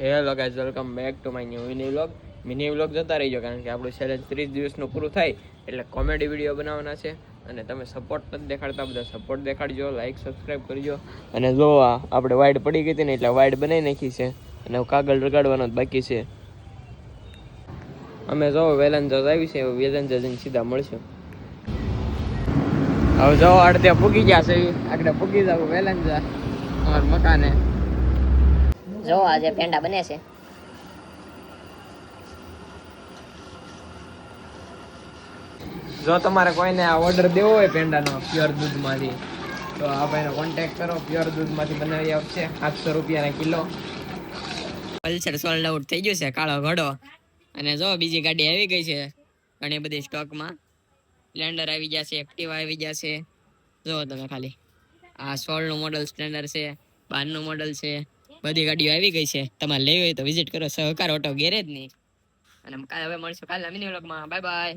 Hello guys, welcome back to my new mini vlog જોતા રહીજો, કારણ કે આપણું ચેલેન્જ 30 દિવસનું પૂરું થાય એટલે કોમેડી વિડીયો બનાવવાના છે. અને તમે સપોર્ટ નથી દેખાડતા, બધા સપોર્ટ દેખાડજો, લાઈક સબસ્ક્રાઈબ કરજો. અને જો આપણે વાઈડ પડી ગઈ હતી ને એટલે વાઈડ બનાવી નાખી છે અને કાગળ રગાડવાનો જ બાકી છે. અમે જો વેલંજર આવી છે, વેલંજર જઈને સીધા મળશું. હવે જો અડધે પૂગી ગયા છે, આગળ પૂગી જાવ વેલંજર અમારા મકાને. જો આજે પેંડા બને છે. જો તમારે કોઈને આ ઓર્ડર દેવો હોય પેંડાનો પ્યોર દૂધમાંથી, તો આ ભાઈનો કોન્ટેક્ટ કરો. પ્યોર દૂધમાંથી બનાવી આપશે. 800 રૂપિયાના કિલો. પલ્સર સોલ્ડ આઉટ થઈ ગયું છે, કાળો ઘડો. અને જો બીજી ગાડી આવી ગઈ છે ઘણી બધી સ્ટોકમાં. સ્પ્લેન્ડર આવી ગયા છે, એક્ટિવા આવી ગયા છે. જો તમે ખાલી આ 16નું મોડલ સ્પ્લેન્ડર છે, 12નું મોડલ છે. બધી ગાડીઓ આવી ગઈ છે. તમારે લેવી હોય તો વિઝિટ કરો સહકાર ઓટો ગેરેજની. અને હવે મળશું કાલના મિની વ્લોગમાં. Bye bye.